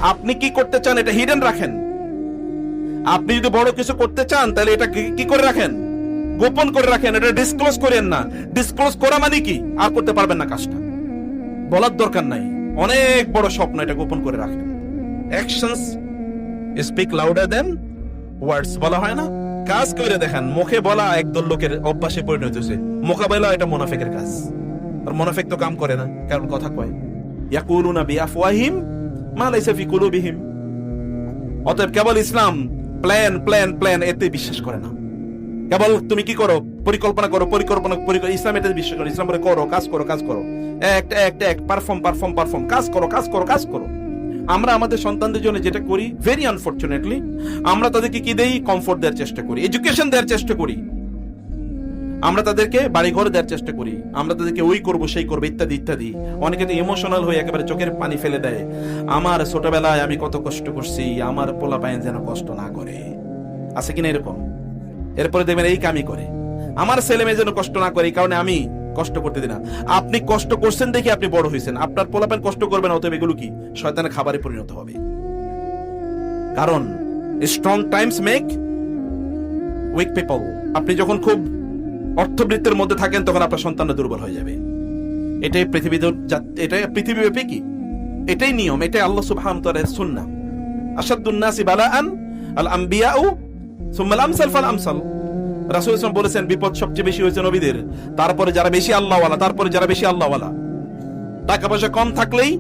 আপনি কি করতে চান এটা হিডেন রাখেন। আপনি যদি বড় কিছু করতে চান তাহলে এটা কি করে রাখেন, গোপন করে রাখেন, এটা ডিসক্লোজ করেন না। ডিসক্লোজ করা মানে কি, আর করতে পারবেন না কাজটা, বলার দরকার নাই। অনেক বড় স্বপ্ন, এটা গোপন করে রাখেন। অ্যাকশনস স্পিক লাউডার দেন ওয়ার্ডস বলা হয় না, কাজ করে দেখেন। মুখে বলা একদল লোকের অভ্যাসে পরিণত হয়েছে, মোকাবেলা এটা মুনাফিকের কাজ। আর মুনাফিক তো কাম করে না, কারণ কথা কয়। ইয়াকুলুনা বিআফওয়াহিম মা লাইসা ফি কুলুবিহিম। অতএব কেবল ইসলাম প্ল্যান প্ল্যান প্ল্যান এতে বিশ্বাস করে না। কেবল তুমি কি করো, পরিকল্পনা করো, ইসলাম এতে বিশ্বাস করে। ইসলাম বলে করো, কাজ করো, কাজ করো, এক পারফর্ম পারফর্ম পারফর্ম, কাজ করো, কাজ করো, কাজ করো। আমরা আমাদের সন্তানদের জন্য যেটা করি, ভেরি আনফরচুনেটলি, আমরা তাদেরকে কি দেই, কমফোর্ট দেওয়ার চেষ্টা করি, এডুকেশন দেওয়ার চেষ্টা করি, আমরা তাদেরকে বাড়িঘর দেওয়ার চেষ্টা করি, আমরা তাদেরকে ওই করবো সেই করবো ইত্যাদি ইত্যাদি। অনেকে তো ইমোশনাল হয়ে একেবারে চোখের পানি ফেলে দেয়। আমার ছোটবেলায় আমি কত কষ্ট করছি, আমার পোলা পায়েন যেন কষ্ট না করে, আছে কিনা এরকম? এরপরে দেখবেন এই কামই করে, আমার ছেলে মেয়ে যেন কষ্ট না করে, এই কারণে আমি কষ্ট করতে দিই না। আপনি কষ্ট করছেন দেখে আপনি বড় হয়েছেন, আপনার পোলাপান কষ্ট করবে না, অতএব এগুলো কি শয়তানের খাবারে পরিণত হবে। কারণ strong times make weak people. আপনি যখন খুব অর্থবৃত্তের মধ্যে থাকেন তখন আপনার সন্তানরা দুর্বল হয়ে যাবে। এটাই পৃথিবীব্যাপী কি, এটাই নিয়ম, এটাই আল্লাহ সুবহানাহু ওয়া তাআলার সুন্নাহ। আশাদ্দুন নাসি বালাআন আল আমবিয়াউ সুম্মা আল আমসাল ফাল আমসাল। রাসূল সাল্লাল্লাহু আলাইহি ওয়াসাল্লাম বলেছেন, বিপদ সবচেয়ে বেশি হয়েছে নবীদের, তারপরে যারা বেশি আল্লাহওয়ালা, তারপরে যারা বেশি আল্লাহওয়ালা। টাকা পয়সা কম থাকলেই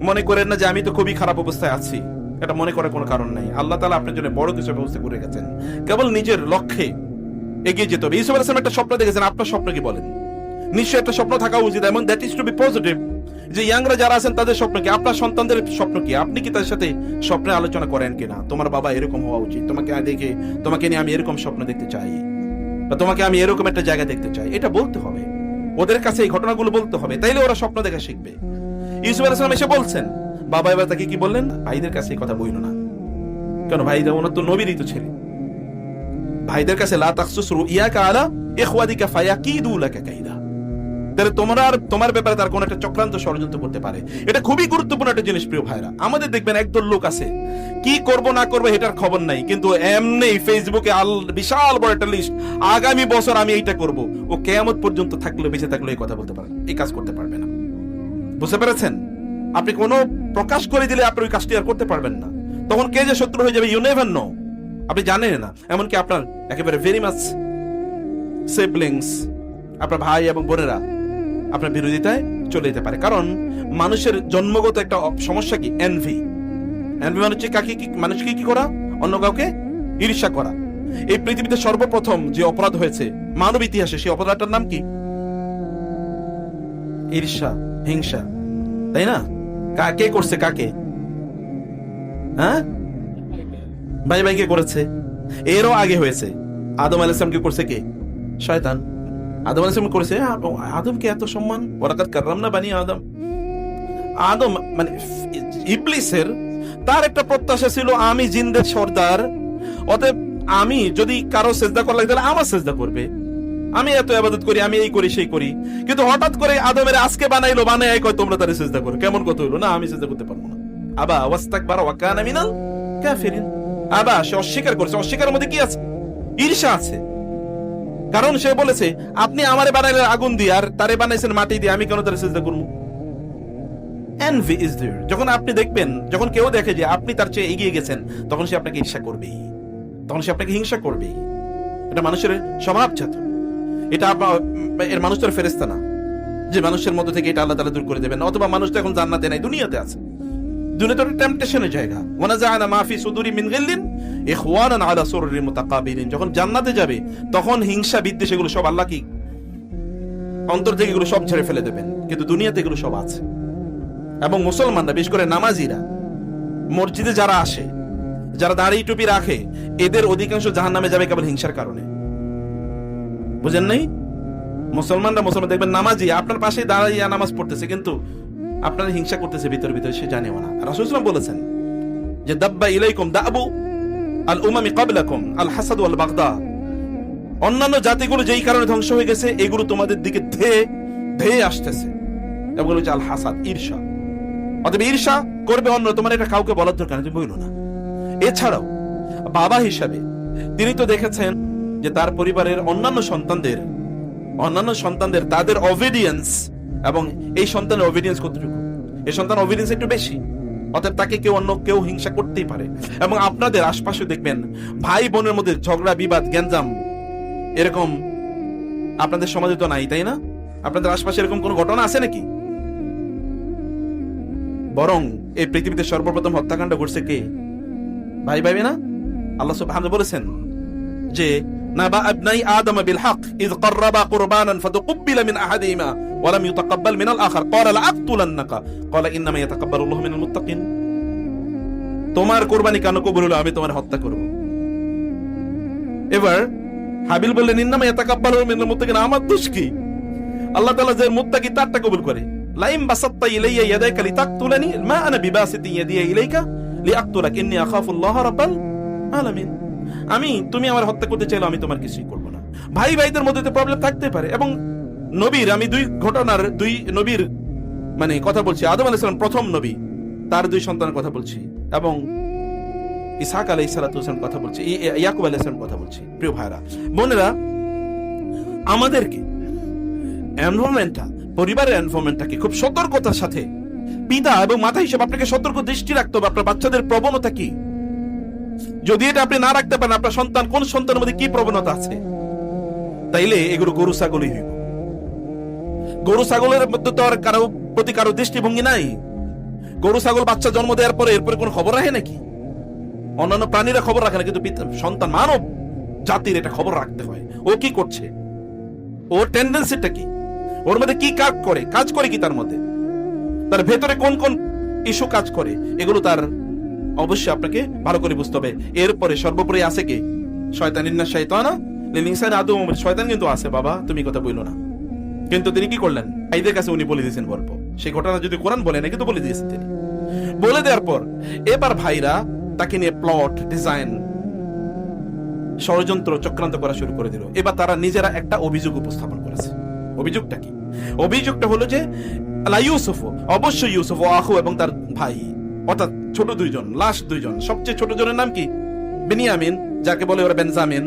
মনে করেন না যে আমি তো খুবই খারাপ অবস্থায় আছি, এটা মনে করার কোনো কারণ নাই। আল্লাহ তাআলা আপনার জন্য বড় কিছু ব্যবস্থা করে গেছেন, কেবল নিজের লক্ষ্যে এগিয়ে যেতে হবে। ইউসুফ আলাইহিস সালাম একটা স্বপ্ন দেখেছেন, আপনার স্বপ্ন কি বলেন? নিশ্চয়ই একটা স্বপ্ন থাকা উচিত, এবং that is to be positive. যে ইয়াংরা যারা আছেন তাদের স্বপ্ন কি, আপনার সন্তানদের স্বপ্ন কি, আপনি কি তাদের সাথে স্বপ্নে আলোচনা করেন কিনা? তোমার বাবা এরকম হওয়া উচিত, তোমাকে দেখে, তোমাকে নিয়ে আমি এরকম স্বপ্ন দেখতে চাই, বা তোমাকে আমি এরকম একটা জায়গা দেখতে চাই, এটা বলতে হবে ওদের কাছে, এই ঘটনাগুলো বলতে হবে, তাইলে ওরা স্বপ্ন দেখা শিখবে। ইউসুফ আলাইহিস সালাম এসে বলছেন, বাবা এবার তাকে কি বললেন, ভাইদের কাছে এই কথা বইলো না। কেন? ভাইদের, ওনার তো নবীরই তো ছেলে। ভাইদের কাছে লা তাখসুস রুইয়াকা আলা ইখওয়াতিকা ফায়াকিদু লাকা কাইদা। তাহলে তোমার ব্যাপারে তার কোন একটা চক্রান্ত ষড়যন্ত্র করতে পারে। এটা খুবই গুরুত্বপূর্ণ একটা জিনিস প্রিয় ভাইরা। আমাদের দেখবেন একদল লোক আছে, কি করব না করবো এটার খবর নাই, কিন্তু এমনি ফেসবুকে বিশাল বড় একটা লিস্ট, আগামী বছর আমি এইটা করব। ও কিয়ামত পর্যন্ত থাকলে, বেঁচে থাকলে এই কথা বলতে পারবে, এই কাজ করতে পারবে না। বুঝতে পেরেছেন? আপনি কোনো প্রকাশ করে দিলে আপনি ওই কাজটি আর করতে পারবেন না। তখন কে যে শত্রু হয়ে যাবে, ইউ নেভার নো, আপনি জানেন না। এমনকি আপনার একেবারে ভেরি মাচ সিবলিংস, আপনার ভাই এবং বোনেরা আপনার বিরোধিতায় চলে যেতে পারে। কারণ মানুষের জন্মগত একটা সমস্যা কি, এনভি। এনভি মানে হচ্ছে মানুষকে কি করা, অন্য কাউকে ঈর্ষা করা। এই পৃথিবীতে সর্বপ্রথম যে অপরাধ হয়েছে মানব ইতিহাসে, সেই অপরাধটার নাম কি? ঈর্ষা, হিংসা, তাই না? কে করছে কাকে? হ্যাঁ, ভাই ভাইকে করেছে। এরও আগে হয়েছে, আদম আলাইহিস সালামকে করছে কে? শয়তান। আদম আলাইহিস সালাম করেছে, আদমকে এত সম্মান, ওয়ালাকাদ কাররামনা বানি আদম। আদম মানে ইবলিসের, তার একটা প্রত্যাশা ছিল আমি জিনদের সর্দার, অতএব আমি যদি কারো সেজদা করা লাগে তাহলে আমার সেজদা করবে, আমি এত ইবাদত করি, আমি এই করি সেই করি। কিন্তু হঠাৎ করে আদমের আজকে বানাইলো, বানায় কয় তোমরা তারে সেজদা করো। কেমন কথা হইলো? না, আমি সেজদা করতে পারবো না। আবা ওয়াস্তাকবারা ওয়া কানা মিনাল কাফিরিন। আবা, সে অস্বীকার করেছে। অস্বীকারের মধ্যে কি আছে? ঈর্ষা আছে। কারণ সে বলেছে আপনি আমারে বানাইলেন আগুন দিয়ে, আর তারে বানাইছেন মাটি দিয়ে, আমি কেন তারে সিজদা করব? Envy is there. যখন আপনি দেখবেন, যখন কেউ দেখে যে আপনি তার চেয়ে এগিয়ে গেছেন, তখন সে আপনাকে ঈর্ষা করবেই, তখন সে আপনাকে হিংসা করবেই। এটা মানুষের স্বভাবজাত। এটা এর মানুষ তো ফেরেশতা না যে মানুষের মধ্যে থেকে এটা আল্লাহ তাআলা দূর করে দেবেন। অথবা মানুষ তো এখন জান্নাতে নাই, দুনিয়াতে আছে। দুনিয়াতে একটা টেম্পটেশনের জায়গা। ওয়ানাজাআনা মা ফি সুদুরি মিন গিল্লিন ইখওয়ানান আলা সুররিন মুতাকাবিলিন। যখন জান্নাতে যাবে তখন হিংসা, বিদ্বেষ এগুলো সব আল্লাহ কি অন্তর থেকে এগুলো সব ঝেড়ে ফেলে দেবেন। কিন্তু দুনিয়াতে এগুলো সব আছে। এবং মুসলমানরা, বিশেষ করে নামাজিরা, মসজিদে যারা আসে, যারা দাড়ি টুপি রাখে, এদের অধিকাংশ জাহান্নামে যাবে কেবল হিংসার কারণে। বুঝেন নাই? মুসলমান দেখবেন নামাজি আপনার পাশে দাঁড়িয়ে নামাজ পড়তেছে, কিন্তু আপনার হিংসা করতেছে ভিতরে ভিতরে, সে জানেও না। রাসূল সাল্লাল্লাহু আলাইহি ওয়াসাল্লাম বলেছেন যে দাব্বা ইলাইকুম দাবু আল উমামি ক্বাবলাকুম আল হাসাদ ওয়াল বাগদা। অন্যান্য জাতিগুলো যেই কারণে ধ্বংস হয়ে গেছে, এগুলো তোমাদের দিকে ধেয়ে ধেয়ে আসতেছে। এগুলো হচ্ছে আল হাসাদ, ঈর্ষা। অতএব ঈর্ষা করবে অন্য, তোমার এটা কাউকে বলার দরকার নেই, তুমি বইল না। এছাড়াও বাবা হিসাবে তিনি তো দেখেছেন যে তার পরিবারের অন্যান্য সন্তানদের তাদের অবিডিয়েন্স এবং এই সন্তানের অবিডিয়েন্স কতটুকু, এই সন্তান অবিডিয়েন্স একটু বেশি, অতএব তাকে কেউ হিংসা করতেই পারে। এবং আপনাদের আশপাশে দেখবেন ভাই বোনের মধ্যে ঝগড়া বিবাদ গ্যাঞ্জাম এরকম আপনাদের সমাজে তো নাই, তাই না? আপনাদের আশপাশে এরকম কোন ঘটনা আছে নাকি? বরং এই পৃথিবীতে সর্বপ্রথম হত্যাকাণ্ড ঘটছে কে? ভাই ভাই না? আল্লাহ সুবহানাহু বলেছেন যে নাবা আবনাই আদম বিল হক ইয ক্বাররাবা কুরবানান ফাতুকবিলা মিন আহাদিহিমা ওয়া লাম ইউতাকাব্বাল মিনাল আখার ক্বালা লাআকতুলান্নাকা ক্বালা ইন্নামা ইয়াতাকাব্বালুল্লাহু মিনাল মুত্তাকিন। তোমার কুরবানি কেন কবুল হলো? আমি তোমার হত্যা করব। এবার হাবিল বললেন ইন্নামা ইয়াতাকাব্বালুল্লাহু মিনাল মুত্তাকিন, আমার দোষ কি? আল্লাহ তাআলা যে মুত্তাকি তারটা কবুল করে। লাইম বাসাত্তা ইলাইয়া ইয়াদাকা লিতাকতুলানি মা আনা বিবাসিতি ইয়াদিয়া ইলাইকা লিআকতুলাক ইন্নী আখাফুল্লাহ রাব্বাল আলামিন। তুমি আমার হত্যা করতে চাইলে আমি তোমার কিছুই করব না। ভাই ভাইদের মধ্যে তো প্রবলেম থাকতে পারে। এবং আমি দুই নবীর মানে কথা বলছি। আদম আলাইহিস সালাম প্রথম নবী, তার দুই সন্তানের কথা বলছি, এবং ইসহাক আলাইহিস সালাম কথা বলছি, ইয়াকুব আলাইহিস সালাম কথা বলছি। প্রিয় ভাইরা বোনেরা, আমাদেরকে পরিবারের এনভায়রনমেন্টটাকে খুব সতর্কতার সাথে পিতা এবং মাতা হিসেবে আপনাকে সতর্ক দৃষ্টি রাখতে হবে। আপনার বাচ্চাদের প্রবণতা কি, যদি এটা আপনি না রাখতে পারেন, আপনার সন্তান কোন সন্তানের মধ্যে কি প্রবণতা আছে, তাইলে এগুলো গরু ছাগলই হইব। গরু ছাগলের মধ্যে তো আর কারো দৃষ্টিভঙ্গি নাই। গরু ছাগল বাচ্চা জন্ম দেওয়ার পরে এরপরে কোন খবর রাখে নাকি? অন্যান্য প্রাণীরা খবর রাখে না, কিন্তু সন্তান মানব জাতির এটা খবর রাখতে হয়। ও কি করছে, ওর টেন্ডেন্সিটা কি, ওর মধ্যে কি কাজ করে কি, তার মধ্যে তার ভেতরে কোন কোন ইস্যু কাজ করে, এগুলো তার অবশ্যই আপনাকে ভালো করে বুঝতে হবে। এরপরে সর্বোপরি আছে কি? শয়তান, ইন্না শাইতানা লিল ইনসানি আদুউম মুবিন। শয়তান কিন্তু আছে বাবা, তুমি কথা বইলো না। কিন্তু তিনি কি করলেন? ভাইদের কাছে উনি বলে দিয়েছেন গল্প। সেই ঘটনা যদি কোরআন বলে না, কিন্তু বলে দিয়েছেন তিনি। বলে দেওয়ার পর এবার ভাইরা তাকে নিয়ে প্লট ডিজাইন, ষড়যন্ত্র চক্রান্ত করা শুরু করে দিল। এবার তারা নিজেরা একটা অভিযোগ উপস্থাপন করেছে। অভিযোগটা কি? অভিযোগটা হলো যে ইউসুফ, অবশ্যই ইউসুফ ও আখু এবং তার ভাই, অর্থাৎ ছোট দুইজন, লাস্ট দুইজন, সবচেয়ে ছোট জনের নাম কি? বেনিয়ামিন, যাকে বলে ওরা বেনজামিন।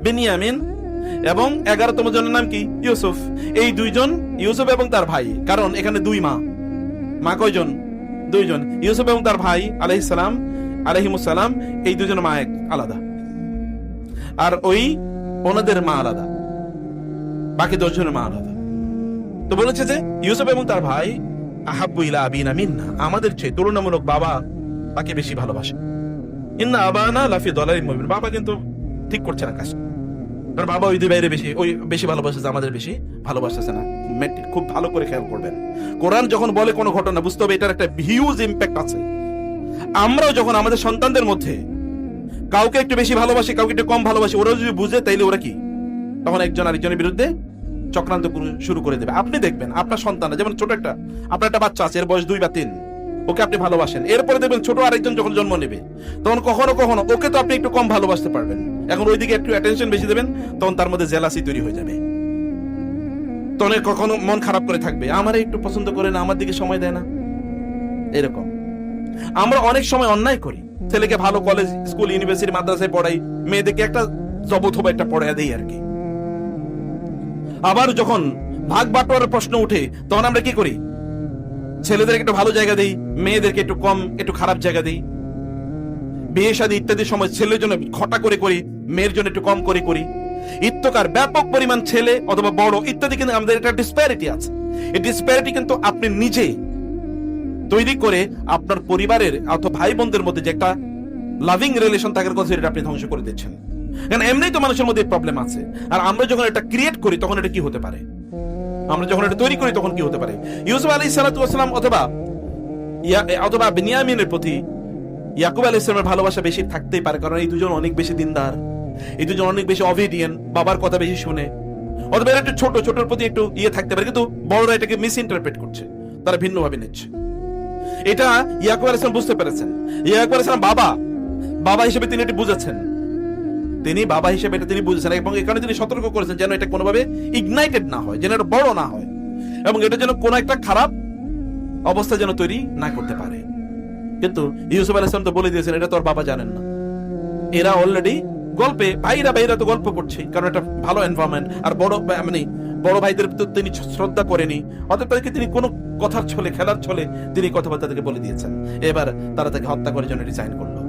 বেনিয়ামিন এবং 11তম জনের নাম কি? ইউসুফ। এই দুইজন, ইউসুফ এবং তার ভাই, কারণ এখানে দুই মা কয়জন? দুইজন। ইউসুফ এবং তার ভাই আলাইহিমুসসালাম, এই দুজন মা এক আলাদা, আর ওনাদের মা আলাদা, বাকি 10 জনের মা আলাদা। তো বলেছে যে ইউসুফ এবং তার ভাই আহাব্বু ইলা আবিনা মিন্না, আমাদের চেয়ে তুলনামূলক বাবা তাকে বেশি ভালোবাসে। ইন্না আবানা লাফি দালালিন মুবিন, বাবা কিন্তু ঠিক করছে না কাজ। কারণ বাবা ওই দুই বাইরে বেশি ভালোবাসে, আমাদের বেশি ভালোবাসতেছে না। খুব ভালো করে খেয়াল করবেন, কোরআন যখন বলে কোনো ঘটনা, বুঝতে হবে এটার একটা হিউজ ইম্প্যাক্ট আছে। আমরাও যখন আমাদের সন্তানদের মধ্যে কাউকে একটু বেশি ভালোবাসি, কাউকে একটু কম ভালোবাসি, ওরা যদি বুঝে, তাইলে ওরা কি তখন একজন আরেকজনের বিরুদ্ধে চক্রান্ত শুরু করে দেবে। আপনি দেখবেন আপনার সন্তান, যেমন ছোট আপনার একটা বাচ্চা আছে, এর বয়স 2 বা 3, ওকে আপনি ভালোবাসেন। এরপরে দেখবেন ছোট আরেকজন যখন জন্ম নেবে, তখন কখনো কখনো ওকে তো আপনি একটু কম ভালোবাসতে পারবেন। এখন ওইদিকে একটু অ্যাটেনশন বেশি দেবেন, তখন তার মধ্যে জেলাসি তৈরি হয়ে যাবে। তখন কখনো মন খারাপ করে থাকবে, আমারে একটু পছন্দ করে না, আমার দিকে সময় দেয় না। এরকম আমরা অনেক সময় অন্যায় করি। ছেলেকে ভালো কলেজ, স্কুল, ইউনিভার্সিটি, মাদ্রাসায় পড়াই, মেয়েদেরকে একটা জবত হবে একটা পড়াইয়া দেই আর কি। আবার যখন ভাগ বাটোয়ারার প্রশ্ন উঠে, তখন আমরা কি করি? ছেলেদেরকে একটু ভালো জায়গা দেই, মেয়েদেরকে একটু কম, একটু খারাপ জায়গা দেই। বিয়ে শাদী ইত্যাদি সময় ছেলের জন্য ঘটা করে করি, মেয়ের জন্য একটু কম করে করি। ইত্যকার ব্যাপক পরিমাণ ছেলে অথবা বড় ইত্যাদি, কিন্তু আমাদের একটা ডিসপ্যারিটি আছে। এই ডিসপ্যারিটি কিন্তু আপনি নিজে তৈরি করে আপনার পরিবারের অথবা ভাই বোনদের মধ্যে যে একটা লাভিং রিলেশন থাকার কথা, এটা আপনি ধ্বংস করে দিচ্ছেন। কারণ এমনিই তো মানুষের মধ্যে প্রবলেম আছে, আর আমরা যখন এটা ক্রিয়েট করি, তখন এটা কি হতে পারে? আমরা যখন এটা তৈরি করি, তখন কি হতে পারে? ইউসুফ আলাইহিস সালাতু ওয়াস সালাম অথবা বেনিয়ামিনের প্রতি ইয়াকুব আলাইহিস সালামের ভালোবাসা বেশি থাকতেই পারে, কারণ এই দুজন অনেক বেশি দিনদার, এই দুজন অনেক বেশি অবিডিয়েন্ট, বাবার কথা বেশি শুনে। অথবা এরা একটু ছোটর প্রতি একটু থাকতে পারে, কিন্তু বড়রা এটাকে মিস ইন্টারপ্রেট করছে, তারা ভিন্নভাবে নিচ্ছে। এটা ইয়াকুব আলাইহিস সালাম বুঝতে পেরেছেন। ইয়াকুব আলাইহিস সালাম বাবা হিসেবে তিনি এটি বুঝেছেন, এবং এখানে তিনি সতর্ক করেছেন যেন এটা কোনোভাবে ইগনাইটেড না হয়, যেন এটা বড় না হয়, এবং এটা যেন কোনো একটা খারাপ অবস্থা যেন তৈরি না করতে পারে। কিন্তু ইউসুফ আলাইহিস সালাম তো বলে দিয়েছেন এটা তোর বাবা জানেন না। এরা অলরেডি গল্পে ভাইরা তো গল্প করছে, কারণ এটা ভালো এনভায়রনমেন্ট। আর বড় ভাইদের তো তিনি শ্রদ্ধা করেনি, অতএব তাদেরকে তিনি কোনো কথার ছলে, খেলার ছলে তিনি কথাবার্তা তাদেরকে বলে দিয়েছেন। এবার তারা তাকে হত্যা করার জন্য ডিজাইন করলো।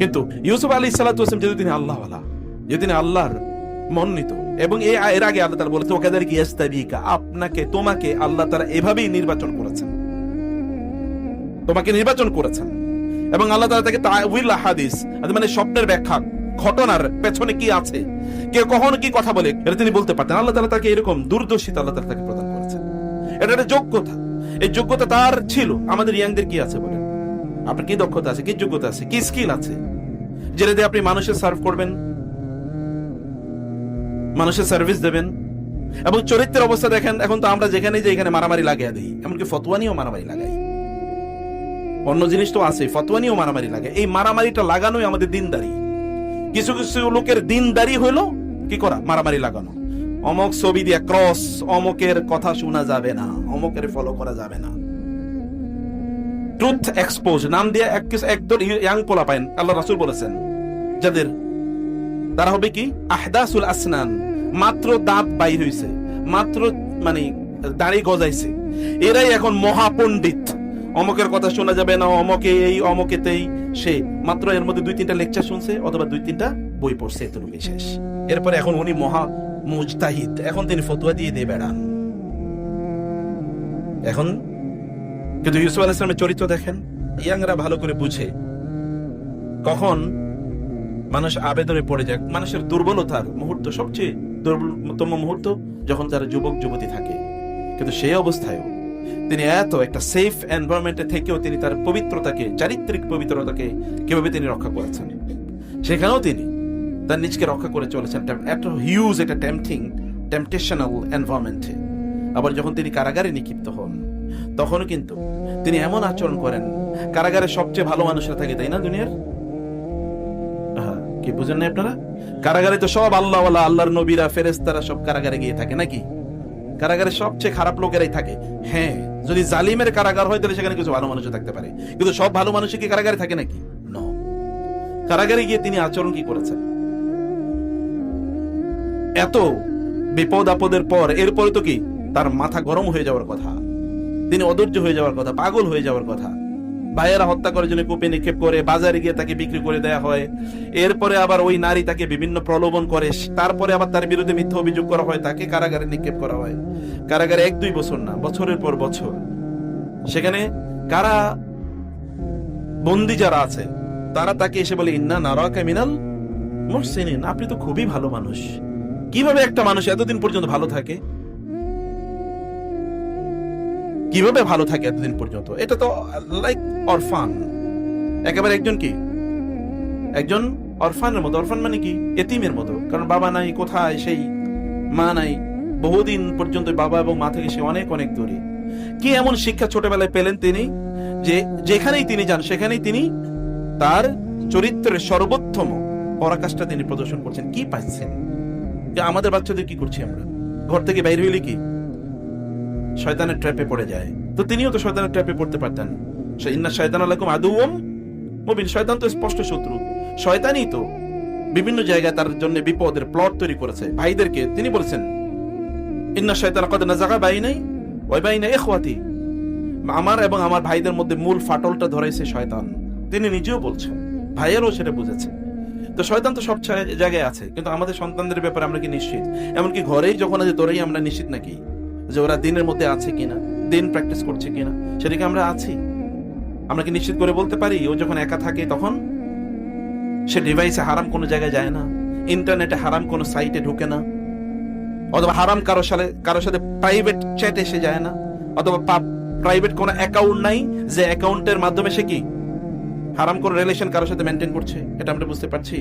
কিন্তু ইউসুফ আলাইহিস সালাতু ওয়াস সালাম যেহেতু তিনি আল্লাহওয়ালা, যেহেতু তিনি আল্লাহর মনোনীত, এবং এর আগে আল্লাহ তাআলা বলেছেন ওয়াকাযালিকা ইয়াস্তাবিকা, তোমাকে আল্লাহ তাআলা এভাবেই নির্বাচন করেছেন, তোমাকে নির্বাচন করেছেন। এবং আল্লাহ তাআলা তাকে তা'উইল হাদিস, মানে স্বপ্নের ব্যাখ্যা, ঘটনার পেছনে কি আছে, কে কখন কি কথা বলে, এটা তিনি বলতে পারতেন। আল্লাহ তাআলা তাকে এরকম দূরদর্শিতা আল্লাহ তাআলা তাকে প্রদান করেছেন। এটা একটা যোগ্যতা, এই যোগ্যতা তার ছিল। আমাদের ইয়াংদের কি আছে বলেন? আপনার কি দক্ষতা আছে, কি যোগ্যতা আছে, কি স্কিল আছে, যেটা দিয়ে আপনি মানুষের সার্ভ করবেন, মানুষের সার্ভিস দেবেন? এবং চরিত্রের অবস্থা দেখেন, এখন তো আমরা যেখানে যে এখানে মারামারি লাগিয়ে দিই, এমনকি ফতোয়া নিয়েও মারামারি লাগাই। অন্য জিনিস তো আছে, ফতোয়া নিয়েও মারামারি লাগে। এই মারামারিটা লাগানোই আমাদের দিনদারি। কিছু কিছু লোকের দিনদারি হলো কি করা? মারামারি লাগানো। অমুক ছবি দিয়ে ক্রস, অমুকের কথা শোনা যাবে না, অমুকের ফলো করা যাবে না। ট্রুথ এক্সপোজ নাম দিয়ে একদল ইয়াং পোলা পাইন, আল্লাহ রাসূল বলেছেন যাদের, তারা হবে কি আহদাসুল আসনান, মাত্র দাঁত বাইর হইছে, মাত্র দাড়ি গজাইছে, এরাই এখন মহাপণ্ডিত। অমুকের কথা শোনা যাবে না, অমুকে এই অমুকেতেই সে মাত্র এর মধ্যে 2-3টা লেকচার শুনছে অথবা 2-3টা বই পড়ছে, এতটুকুই শেষ। এরপরে এখন উনি মহা মুজতাহিদ, এখন তিনি ফতোয়া দিয়ে বেড়ান। এখন কিন্তু ইউসুফ আলাইহিস সালামের চরিত্র দেখেন, ইয়াংরা ভালো করে বুঝে কখন মানুষ আবেদনে পড়ে যায়। মানুষের দুর্বলতার মুহূর্ত, সবচেয়ে দুর্বলতম মুহূর্ত যখন তারা যুবক যুবতী থাকে। কিন্তু সেই অবস্থায়ও তিনি এত একটা সেফ এনভায়রনমেন্টে থেকেও তিনি তার পবিত্রতাকে, চারিত্রিক পবিত্রতাকে কিভাবে তিনি রক্ষা করেছেন, সেখানেও তিনি তার নিজকে রক্ষা করে চলেছেন এত হিউজ একটা টেম্পটেশনাল এনভায়রনমেন্টে। আবার যখন তিনি কারাগারে নিক্ষিপ্ত হন, তখনও কিন্তু তিনি এমন আচরণ করেন, কারাগারে সবচেয়ে ভালো মানুষরা থাকে, তাই না দুনিয়ার? কি বুঝেন না আপনারা? কারাগারে তো সব আল্লাহওয়ালা, আল্লাহর নবীরা, ফেরেশতারা সব কারাগারে গিয়ে থাকে নাকি? কারাগারে সবচেয়ে খারাপ লোকেরাই থাকে। হ্যাঁ, যদি জালিমের কারাগার হয় তাহলে সেখানে কিছু ভালো মানুষও থাকতে পারে, কিন্তু সব ভালো মানুষ কি কারাগারে থাকে নাকি? নো। কারাগারে গিয়ে তিনি আচরণ কি করেছেন? এত বিপদ আপদের পর, এরপরে তো কি তার মাথা গরম হয়ে যাওয়ার কথা, তিনি অধৈর্য হয়ে যাওয়ার কথা, পাগল হয়ে যাওয়ার কথা। ভাইয়েরা হত্যা করার জন্য কূপে নিক্ষেপ করে, বাজারে গিয়ে তাকে বিক্রি করে দেয়া হয়। এরপরে আবার ওই নারী তাকে বিভিন্ন প্রলোভন করে, তারপরে আবার তার বিরুদ্ধে মিথ্যা অভিযোগ করা হয়, তাকে কারাগারে নিক্ষেপ করা হয়। কারাগারে 1-2 বছর না, বছরের পর বছর। সেখানে কারা বন্দী যারা আছে তারা তাকে এসে বলে, ইন্না নারাকা মিনাল মুহসিনিন, আপনি তো খুবই ভালো মানুষ। কিভাবে একটা মানুষ এতদিন পর্যন্ত ভালো থাকে? কিভাবে ভালো থাকে এতদিন পর্যন্ত? এটা তো লাইক অরফান, একেবারে একজন অরফানের মতো। অরফান মানে কি? এতিমের মতো, কারণ বাবা নাই, কোথায় সেই মা নাই, বহুদিন পর্যন্ত বাবা এবং মা থেকে সে অনেক অনেক দূরে। কি এমন শিক্ষা ছোটবেলায় পেলেন তিনি যে যেখানেই তিনি যান সেখানেই তিনি তার চরিত্রের সর্বোত্তম পরাকাষ্ঠা তিনি প্রদর্শন করছেন। কি পাচ্ছেন? আমাদের বাচ্চাদের কি করছি আমরা? ঘর থেকে বাইরে হইলে কি শয়তানের ট্র্যাপে পড়ে যায়। তো তিনিও তো শয়তানের ট্র্যাপে পড়তে পারতেন। ইন্না শায়তানা লাকুম আদুউম মুবিন, শয়তান তো স্পষ্ট শত্রু। শয়তানই তো বিভিন্ন জায়গায় তার জন্য বিপদের প্লট তৈরি করেছে। ভাইদেরকে তিনি বলেছেন, ইন্না শায়তানা কদ নাযাগা বাইনাই ওয়া বাইনা ইখওয়াতি, আমার এবং আমার ভাইদের মধ্যে মূল ফাটলটা ধরাইছে শয়তান। তিনি নিজেও বলছেন, ভাইয়েরও সেটা বুঝেছে। তো শয়তান তো সব জায়গায় আছে, কিন্তু আমাদের সন্তানদের ব্যাপারে আমরা কি নিশ্চিত? এমনকি ঘরেই যখন আছে তোরাই আমরা নিশ্চিত নাকি যে ওরা দিনের মধ্যে আছে কিনা, দিন প্র্যাকটিস করছে কিনা, সেটাকে আমরা আছি? আমরা কি নিশ্চিত করে বলতে পারি ও যখন একা থাকে তখন সে ডিভাইসে হারাম কোনো জায়গায় যায় না, ইন্টারনেটে হারাম কোনো সাইটে ঢুকে না, অথবা হারাম কারোর সাথে প্রাইভেট চ্যাট এসে যায় না, অথবা প্রাইভেট কোনো অ্যাকাউন্ট নাই যে অ্যাকাউন্টের মাধ্যমে সে কি হারাম কোন রিলেশন কারোর সাথে মেনটেন করছে? এটা আমরা বুঝতে পারছি?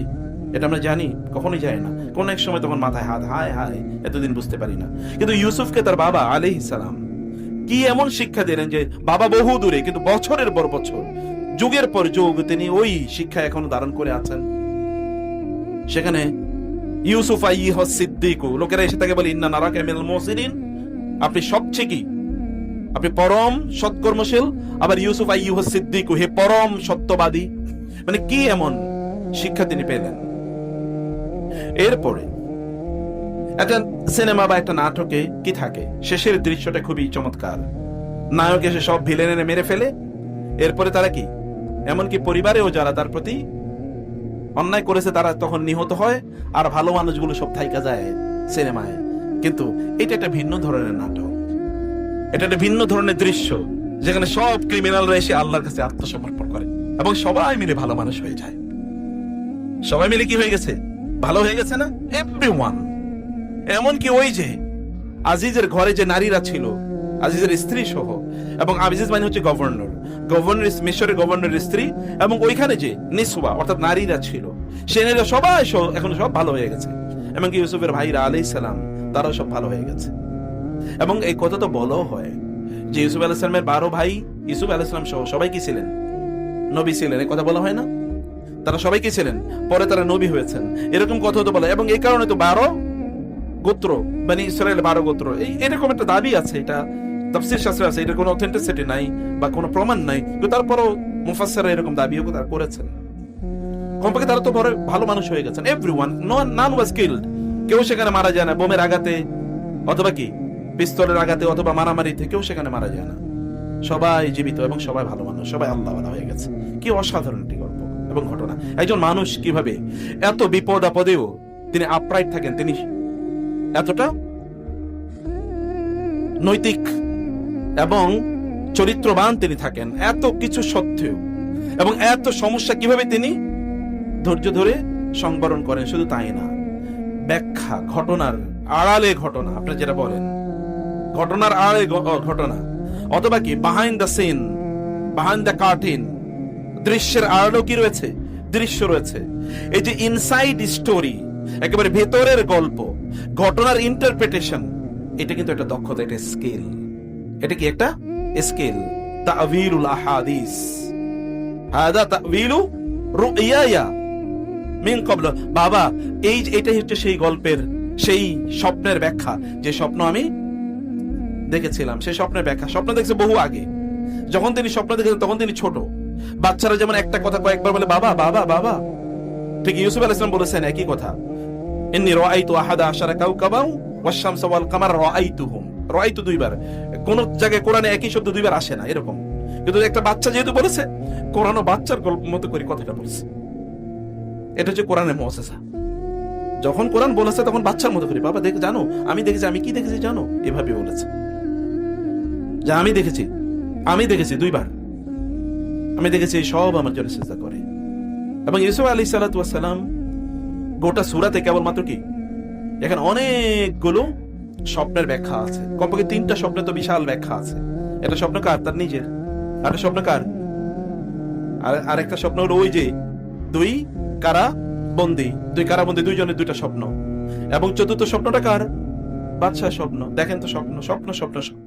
এটা আমরা জানি? কখনোই যায় না। কোন এক সময় তখন মাথায় হাত, হায় হায় এতদিন বুঝতে পারি না। কিন্তু ইউসুফকে তার বাবা আলাইহিস সালাম কি এমন শিক্ষা দিলেন যে বাবা বহু দূরে, কিন্তু বছরের পর বছর, যুগের পর যুগ তিনি ওই শিক্ষা এখনো ধারণ করে আছেন। সেখানে ইউসুফ আইয়ুহাস সিদ্দিক, লোকেরা এসে তাকে বলে, ইন্না নারাকা মিনাল মুহসিনিন, আপনি সবচেয়ে কি আপনি পরম সৎকর্মশীল, আবার ইউসুফ আইয়ুহ সিদ্দিক, হে পরম সত্যবাদী। মানে কি এমন শিক্ষা তিনি পেলেন? এরপরে একটা সিনেমা বা একটা নাটকে কি থাকে, শেষের দৃশ্যটা খুবই চমৎকার। নায়ক এসে সব ভিলেনে মেরে ফেলে, এরপরে তারা কি, এমনকি পরিবারেও যারা তার প্রতি অন্যায় করেছে তারা তখন নিহত হয়, আর ভালো মানুষগুলো সব থাইকা যায় সিনেমায়। কিন্তু এটা একটা ভিন্ন ধরনের নাটক, এটা একটা ভিন্ন ধরনের দৃশ্য, যেখানে সব ক্রিমিনালরা এসে আল্লাহর কাছে আত্মসমর্পণ করে এবং সবাই মিলে ভালো মানুষ হয়ে যায়। সবাই মিলে কি হয়ে গেছে? ভালো হয়ে গেছে না? এভরিওয়ান। এমনকি ওই যে আজিজের ঘরে যে নারীরা ছিল, আজিজের স্ত্রী সহ, এবং আজিজ মানে হচ্ছে গভর্নর, মিশরের গভর্নরের স্ত্রী, এবং ওইখানে যে নিসওয়া অর্থাৎ নারীরা ছিল, সে নারীরা সবাই এখন সব ভালো হয়ে গেছে। এমনকি ইউসুফের ভাইরা আলাইহিস সালাম তারাও সব ভালো হয়ে গেছে। এবং এই কথা তো বলাও হয় যে ইউসুফ আলাইহিস সালামের 12 ভাই, ইউসুফ আলাইহিস সালাম সহ সবাই কি ছিলেন? নবী ছিলেন। এই কথা বলা হয় না? তারা সবাই কি ছিলেন? পরে তারা নবী হয়েছেন, এরকম কথা তো বলে। এবং এই কারণে তো 12 গোত্র, মানে ইসরায়েল 12 গোত্র, এরকম একটা দাবি আছে। এটা তাফসীর শাস্ত্রে আছে, এটার কোনো অথেন্টিসিটি নাই বা কোনো প্রমাণ নাই, কিন্তু তারপরও মুফাসসিররা এরকম দাবিও তারা করেছেন। কমপক্ষে তারা তো পরে ভালো মানুষ হয়ে গেছেন। Everyone, none was killed. কেউ সেখানে মারা যায় না বোমের আঘাতে, অথবা কি পিস্তলের আঘাতে, অথবা মারামারিতে, কেউ সেখানে মারা যায় না। সবাই জীবিত এবং সবাই ভালো মানুষ, সবাই আল্লাহওয়ালা হয়ে গেছে। কি অসাধারণ একটি গল্প এবং ঘটনা। একজন মানুষ কিভাবে এত বিপদ আপদেও তিনি আপরাইট থাকেন, তিনি এতটা নৈতিক এবং চরিত্রবান তিনি থাকেন এত কিছু সত্ত্বেও, এবং এত সমস্যা কিভাবে তিনি ধৈর্য ধরে সংবরণ করেন। শুধু তাই না, ব্যাখ্যা, ঘটনার আড়ালে ঘটনা, আপনারা যেটা বলেন ঘটনার আড়ালে ঘটনা, অথবা কি behind the scene, behind the curtain, দৃশ্যের আড়ালেও কি রয়েছে? দৃশ্য রয়েছে। এই যে ইনসাইড স্টোরি, একেবারে ভেতরের গল্প, ঘটনার ইন্টারপ্রিটেশন, এটা কিন্তু একটা দক্ষতা, এটা স্কিল। এটা কি একটা স্কিল? তা'ওয়িলুল আহাদিস, হাদা তা'ওয়িলু রুইয়া মিন ক্বাবল। বাবা, এটাই হচ্ছে সেই গল্পের, সেই স্বপ্নের ব্যাখ্যা, যে স্বপ্ন আমি দেখেছিলাম, সেই স্বপ্নের ব্যাখ্যা। স্বপ্ন দেখছে বহু আগে, যখন তিনি স্বপ্ন দেখেছেন তখন তিনি ছোট। বাচ্চারা যেমন একটা কথা কয়েকবার বলে বাবা বাবা বাবা, ঠিক ইউসুফ আলাইহিস সালাম বলেছেন একই কথা, ইন্নী রাআইতু আহাদা আশারা কাওকাবাও ওয়াশ-শামসা ওয়াল কামার রাআইতুহুম। রাআইতু দুইবার, কোন জায়গায় কোরআনে একই শব্দ দুইবার আসে না এরকম, কিন্তু একটা বাচ্চা যেহেতু বলেছে, কোরআনও বাচ্চার গল্প মতো করে কথাটা বলছে। এটা হচ্ছে কোরআনের মুআজিজা। যখন কোরআন বলেছে তখন বাচ্চার মতো করে, বাবা দেখে জানো আমি দেখেছি, আমি কি দেখেছি জানো, এভাবে বলেছে যে আমি দেখেছি দুইবার, আমি দেখেছি সব আমার জন্য সিজদা করে। এবং ইউসুফ আলাইহিস সালাতু ওয়াস সালাম গোটা সূরাতে কেবলমাত্র কি, এখানে অনেকগুলো স্বপ্নের ব্যাখ্যা আছে, কমপক্ষে 3টা স্বপ্নে তো বিশাল ব্যাখ্যা আছে। একটা স্বপ্ন কার? তার নিজের। আরেকটা স্বপ্ন কার? আর একটা স্বপ্ন হলো ওই যে দুই কারাবন্দী, দুইজনের 2টা স্বপ্ন। এবং চতুর্থ স্বপ্নটা কার? বাদশার স্বপ্ন। দেখেন তো স্বপ্ন স্বপ্ন স্বপ্ন স্বপ্ন